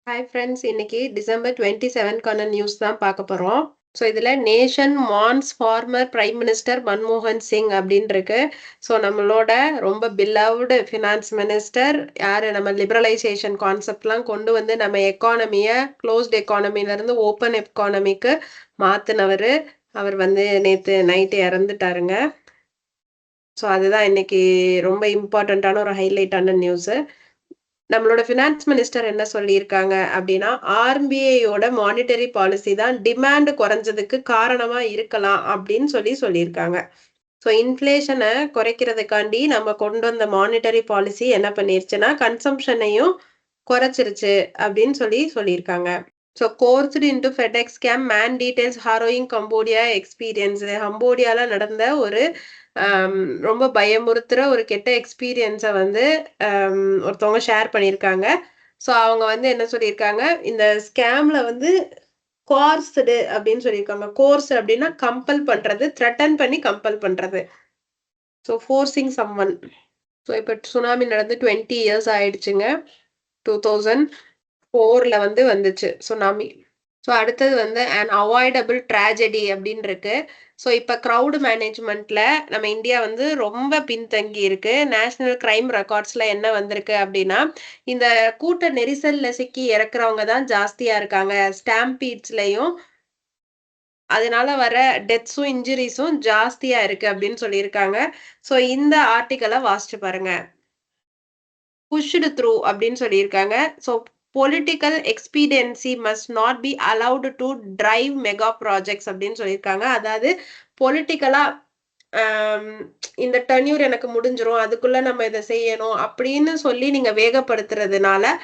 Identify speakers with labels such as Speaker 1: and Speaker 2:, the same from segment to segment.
Speaker 1: Hi friends, இன்னைக்கு December 27க்கான news தான் பார்க்க போறோம். ஸோ இதுல நேஷன் மார்ன்ஸ் ஃபார்மர் பிரைம் மினிஸ்டர் மன்மோகன் சிங் அப்படின்னு இருக்கு. ஸோ நம்மளோட ரொம்ப பிலவ்டு ஃபினான்ஸ் மினிஸ்டர் யாரு, நம்ம லிபரலைசேஷன் கான்செப்ட்லாம் கொண்டு வந்து நம்ம எக்கானமியை க்ளோஸ்ட் எக்கானமில இருந்து ஓப்பன் எக்கானமிக்கு மாத்தினவர். அவர் வந்து நேத்து நைட்டு இறந்துட்டாருங்க. ஸோ அதுதான் இன்னைக்கு ரொம்ப இம்பார்ட்டண்ட்டான ஒரு ஹைலைட்டான நியூஸ். நம்மளோட ஃபினான்ஸ் மினிஸ்டர் என்ன சொல்லியிருக்காங்க அப்படின்னா, ஆர்பிஐயோட மானிட்டரி பாலிசி தான் டிமாண்ட் குறைஞ்சதுக்கு காரணமா இருக்கலாம் அப்படின்னு சொல்லியிருக்காங்க. ஸோ இன்ஃப்ளேஷனை குறைக்கிறதுக்காண்டி நம்ம கொண்டு வந்த மானிட்டரி பாலிசி என்ன பண்ணிருச்சுன்னா, கன்சம்ஷனையும் குறைச்சிருச்சு அப்படின்னு சொல்லியிருக்காங்க. So coerced into FedEx scam man details harrowing Cambodia experience. கம்போடியால நடந்த ஒரு ரொம்ப பயமுறுத்துற ஒரு கெட்ட எக்ஸ்பீரியன்ஸை வந்து ஒருத்தவங்க ஷேர் பண்ணியிருக்காங்க. ஸோ அவங்க வந்து என்ன சொல்லியிருக்காங்க, இந்த ஸ்கேம்ல வந்து கோர்ஸ்டு அப்படின்னு சொல்லியிருக்காங்க. கோர்ஸ் அப்படின்னா கம்பல் பண்றது, த்ரெட்டன் பண்ணி கம்பல் பண்றது. So forcing someone. ஸோ இப்போ சுனாமி நடந்து 20 இயர்ஸ் ஆயிடுச்சுங்க. 2004ல வந்து வந்துச்சு சுனாமி. ஸோ அடுத்தது வந்து அன் அவாய்டபிள் ட்ராஜடி அப்படின்னு இருக்கு. ஸோ இப்போ க்ரௌடு மேனேஜ்மெண்ட்ல நம்ம இந்தியா வந்து ரொம்ப பின்தங்கி இருக்கு. நேஷனல் கிரைம் ரெக்கார்ட்ஸ்ல என்ன வந்திருக்கு அப்படின்னா, இந்த கூட்ட நெரிசல்ல சிக்கி இறக்குறவங்க தான் ஜாஸ்தியா இருக்காங்க. ஸ்டாம்பீட்ஸ்லயும் அதனால வர டெத்ஸும் இன்ஜுரிஸும் ஜாஸ்தியா இருக்கு அப்படின்னு சொல்லியிருக்காங்க. ஸோ இந்த ஆர்டிக்கலை வாசிச்சு பாருங்க. புஷ்டு த்ரூ அப்படின்னு சொல்லியிருக்காங்க. So political expediency must not be allowed to drive mega projects அப்படின்னு சொல்லியிருக்காங்க. அதாவது பொலிட்டிக்கலா இந்த டென்யூர் எனக்கு முடிஞ்சிரும், அதுக்குள்ள நம்ம இதை செய்யணும் அப்படின்னு சொல்லி நீங்க வேகப்படுத்துறதுனால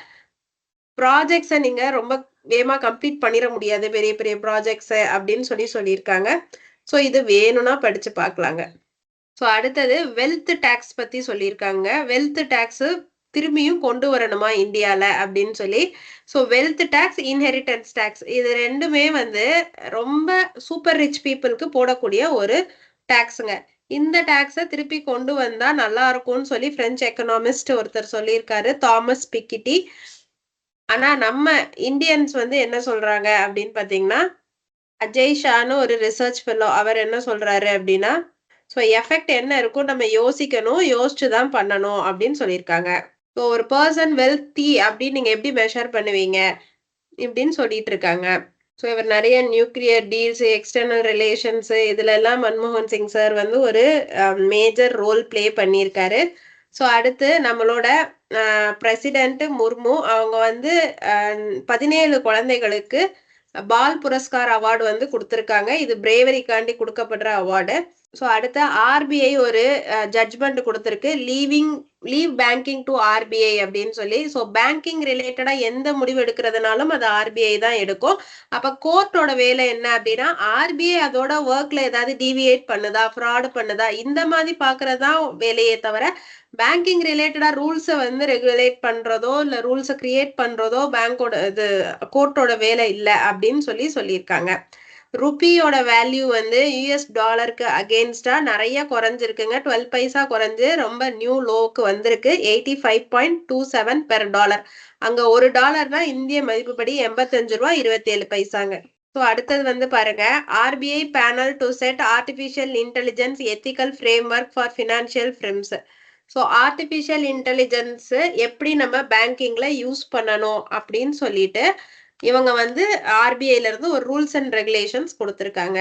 Speaker 1: ப்ராஜெக்ட்ஸை நீங்க ரொம்ப வேகமா கம்ப்ளீட் பண்ணிட முடியாது, பெரிய பெரிய ப்ராஜெக்ட்ஸை அப்படின்னு சொல்லியிருக்காங்க. ஸோ இது வேணும்னா படிச்சு பார்க்கலாங்க. ஸோ அடுத்தது வெல்த் டேக்ஸ் பத்தி சொல்லியிருக்காங்க. வெல்த் டேக்ஸ் திரும்பியும் கொண்டு வரணுமா இந்தியால அப்படின்னு சொல்லி. So wealth tax, inheritance tax இது ரெண்டுமே வந்து ரொம்ப சூப்பர் ரிச் பீப்புளுக்கு போடக்கூடிய ஒரு டேக்ஸுங்க. இந்த டேக்ஸை திருப்பி கொண்டு வந்தா நல்லா இருக்கும்னு சொல்லி பிரெஞ்சு எக்கனாமிஸ்ட் ஒருத்தர் சொல்லியிருக்காரு, தாமஸ் பிக்கிட்டி. ஆனா நம்ம இந்தியன்ஸ் வந்து என்ன சொல்றாங்க அப்படின்னு பாத்தீங்கன்னா, அஜய் ஷான்னு ஒரு ரிசர்ச் ஃபெல்லோ, அவர் என்ன சொல்றாரு அப்படின்னா, ஸோ எஃபெக்ட் என்ன இருக்கும் நம்ம யோசிக்கணும், யோசிச்சு தான் பண்ணணும் அப்படின்னு சொல்லியிருக்காங்க. ஸோ ஒரு பர்சன் வெல்த்தி அப்படின்னு நீங்க எப்படி மெஷர் பண்ணுவீங்க இப்படின்னு சொல்லிட்டு இருக்காங்க. ஸோ இவர் நிறைய நியூக்ளியர் டீல்ஸ், எக்ஸ்டர்னல் ரிலேஷன்ஸ் இதுல எல்லாம் மன்மோகன் சிங் சார் வந்து ஒரு மேஜர் ரோல் பிளே பண்ணியிருக்காரு. ஸோ அடுத்து நம்மளோட பிரசிடென்ட் முர்மு அவங்க வந்து 17 குழந்தைகளுக்கு பால் புரஸ்கார் அவார்டு வந்து கொடுத்துருக்காங்க. இது பிரேவரிக்காண்டி கொடுக்கப்படுற அவார்டு. ஸோ அடுத்து ஆர்பிஐ ஒரு ஜட்ஜ்மெண்ட் கொடுத்துருக்கு, லீவ் பேங்கிங் டு ஆர்பிஐ அப்படின்னு சொல்லி. ஸோ பேங்கிங் ரிலேட்டடா எந்த முடிவு எடுக்கிறதுனாலும் அது ஆர்பிஐ தான் எடுக்கும். அப்ப கோர்ட்டோட வேலை என்ன அப்படின்னா, ஆர்பிஐ அதோட ஒர்க்ல ஏதாவது டீவியேட் பண்ணுதா, ஃப்ராட் பண்ணுதா, இந்த மாதிரி பாக்குறதுதான் வேலையே தவிர பேங்கிங் ரிலேட்டடா ரூல்ஸை வந்து ரெகுலேட் பண்றதோ இல்ல ரூல்ஸை கிரியேட் பண்றதோ பேங்கோட இது கோர்ட்டோட வேலை இல்லை அப்படின்னு சொல்லியிருக்காங்க. ருபியோட வேல்யூ வந்து யூஎஸ் டாலருக்கு அகெயின்ஸ்டா நிறைய குறைஞ்சிருக்குங்க. 12 பைசா குறைஞ்சு ரொம்ப நியூ லோக்கு வந்திருக்கு. 85.27 பெர் டாலர். அங்க ஒரு டாலர்னா இந்திய மதிப்புப்படி 85 ரூபாய் 27 பைசாங்க. ஸோ அடுத்தது வந்து பாருங்க, RBI panel to set artificial intelligence ethical framework for financial firms. So artificial intelligence எப்படி நம்ம பேங்கிங்ல யூஸ் பண்ணணும் அப்படின்னு சொல்லிட்டு இவங்க வந்து ஆர்பிஐல இருந்து ஒரு ரூல்ஸ் அண்ட் ரெகுலேஷன்ஸ் கொடுத்திருக்காங்க.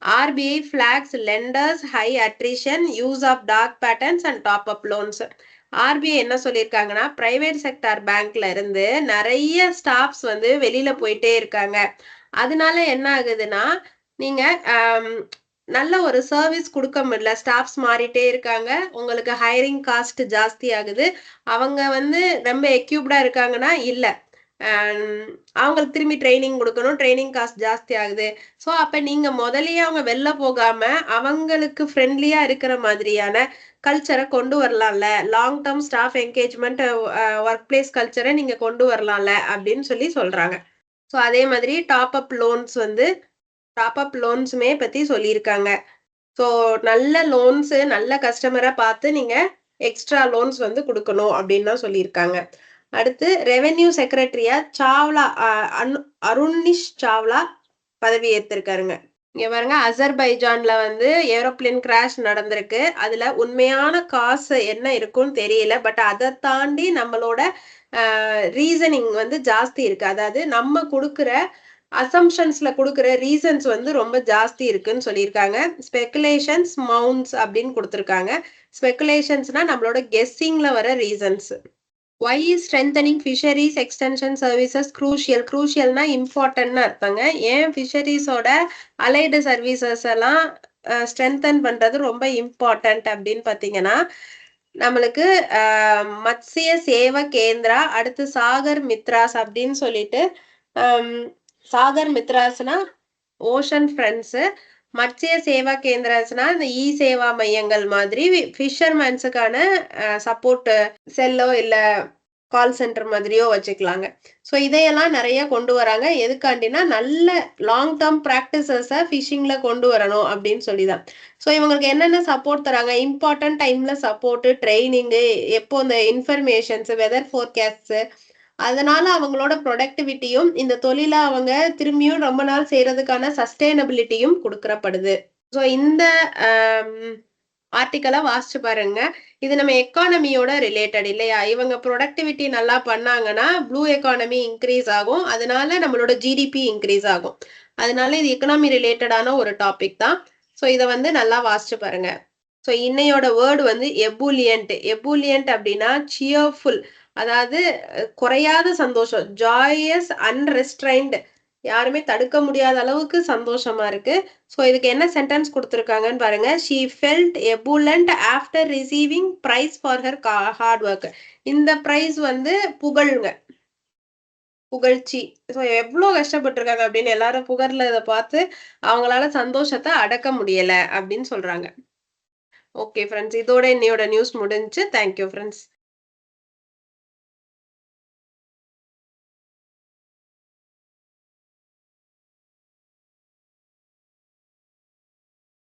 Speaker 1: RBI flags lenders high attrition, use of dark patterns and top up loans. RBI என்ன சொல்லியிருக்காங்கன்னா, பிரைவேட் செக்டார் பேங்க்ல இருந்து நிறைய ஸ்டாஃப்ஸ் வந்து வெளியில போயிட்டே இருக்காங்க. அதனால என்ன ஆகுதுன்னா, நீங்க நல்ல ஒரு சர்வீஸ் கொடுக்க முடியல, ஸ்டாஃப்ஸ் மாறிட்டே இருக்காங்க, உங்களுக்கு ஹையரிங் காஸ்ட் ஜாஸ்தி ஆகுது. அவங்க வந்து ரொம்ப எக்யூப்டா இருக்காங்கன்னா இல்ல, அவங்களுக்கு திரும்பி ட்ரைனிங் கொடுக்கணும், ட்ரைனிங் காஸ்ட் ஜாஸ்தி ஆகுது. ஸோ அப்ப நீங்க முதல்லயே அவங்க வெளில போகாம அவங்களுக்கு ஃப்ரெண்ட்லியா இருக்கிற மாதிரியான கல்ச்சரை கொண்டு வரலாம்ல, long term staff engagement, workplace கல்ச்சரை நீங்க கொண்டு வரலாம்ல அப்படின்னு சொல்றாங்க. ஸோ அதே மாதிரி டாப் அப் லோன்ஸுமே பத்தி சொல்லியிருக்காங்க. ஸோ நல்ல லோன்ஸ், நல்ல கஸ்டமரை பார்த்து நீங்க எக்ஸ்ட்ரா லோன்ஸ் வந்து கொடுக்கணும் அப்படின்னு தான் சொல்லியிருக்காங்க. அடுத்து ரெவென்யூ செக்ரட்டரியா சாவ்லா அருண்னிஷ் சாவ்லா பதவி ஏத்திருக்காருங்க. இங்க பாருங்க அசர்பைஜான்ல வந்து ஏரோப்ளேன் கிராஷ் நடந்திருக்கு. அதுல உண்மையான காசு என்ன இருக்கும்னு தெரியல. பட் அத தாண்டி நம்மளோட ரீசனிங் வந்து ஜாஸ்தி இருக்கு. அதாவது நம்ம குடுக்குற அசம்ப்ஷன்ஸ்ல குடுக்குற ரீசன்ஸ் வந்து ரொம்ப ஜாஸ்தி இருக்குன்னு சொல்லியிருக்காங்க. ஸ்பெகுலேஷன்ஸ், மவுண்ட்ஸ் அப்படின்னு குடுத்துருக்காங்க. ஸ்பெகுலேஷன்ஸ்னா நம்மளோட கெஸ்ஸிங்ல வர reasons. Why is strengthening fisheries extension services crucial. க்ரூஷியல்னா இம்பார்ட்டன்ட்னு அர்த்தங்க. ஏன் ஃபிஷரீஸோட அலைடு சர்வீசஸ் எல்லாம் ஸ்ட்ரென்தன் பண்றது ரொம்ப இம்பார்ட்டன்ட் அப்படின்னு பார்த்தீங்கன்னா, நம்மளுக்கு மத்ஸ்ய சேவ கேந்திரா, அடுத்து சாகர் மித்ராஸ் அப்படின்னு சொல்லிட்டு அம் சாகர் மித்ராஸ்னா ஓஷன் ஃப்ரெண்ட்ஸு, மத்ஸ்ய சேவா கேந்திராஸ்னா இந்த சேவா மையங்கள் மாதிரி ஃபிஷர்மேன்ஸுக்கான சப்போர்ட் செல்லோ இல்ல கால் சென்டர் மாதிரியோ வச்சுக்கலாங்க. ஸோ இதையெல்லாம் நெறைய கொண்டு வராங்க. எதுக்காண்டின்னா, நல்ல லாங் டெர்ம் பிராக்டிசஸ ஃபிஷிங்ல கொண்டு வரணும் அப்படின்னு சொல்லி தான். ஸோ இவங்களுக்கு என்னென்ன சப்போர்ட் தராங்க? இம்பார்ட்டன்ட் டைம்ல சப்போர்ட்டு, ட்ரெய்னிங்கு, எப்போ இந்த இன்ஃபர்மேஷன்ஸ், வெதர் ஃபோர்காஸ்ட்ஸு அதனால அவங்களோட ப்ரொடக்டிவிட்டியும், இந்த தொழில அவங்க திரும்பியும் ரொம்ப நாள் செய்றதுக்கான சஸ்டெய்னபிலிட்டியும் குடுக்கப்படுது. ஸோ இந்த அம் ஆர்டிக்கல வாசிச்சு பாருங்க. இது நம்ம எக்கானமியோட ரிலேட்டட் இல்லையா? இவங்க புரொடக்டிவிட்டி நல்லா பண்ணாங்கன்னா, ப்ளூ எக்கானமி இன்கிரீஸ் ஆகும். அதனால நம்மளோட ஜிடிபி இன்கிரீஸ் ஆகும். அதனால இது எக்கனாமி ரிலேட்டடான ஒரு டாபிக் தான். ஸோ இத வந்து நல்லா வாசிச்சு பாருங்க. ஸோ இன்னையோட வேர்ட் வந்து எபூலியன்ட். எபூலியன்ட் அப்படின்னா சியர்ஃபுல். அதாவது குறையாத சந்தோஷம். ஜாயஸ் அன்ரெஸ்ட்ரைன்ட். யாருமே தடுக்க முடியாத அளவுக்கு சந்தோஷமா இருக்கு. ஸோ இதுக்கு என்ன சென்டென்ஸ் குடுத்துருக்காங்கன்னு பாருங்க. She felt affluent after receiving praise for her hard work. இந்த பிரைஸ் வந்து புகழ்ங்க. புகழ்ச்சி. ஸோ எவ்ளோ கஷ்டப்பட்டுருக்காங்க அப்படின்னு எல்லாரும் புகழ்றத பார்த்து அவங்களால சந்தோஷத்த அடக்க முடியல அப்படின்னு சொல்றாங்க. Okay friends. இதோட இன்னையோட நியூஸ் முடிஞ்சுச்சு. Thank you friends.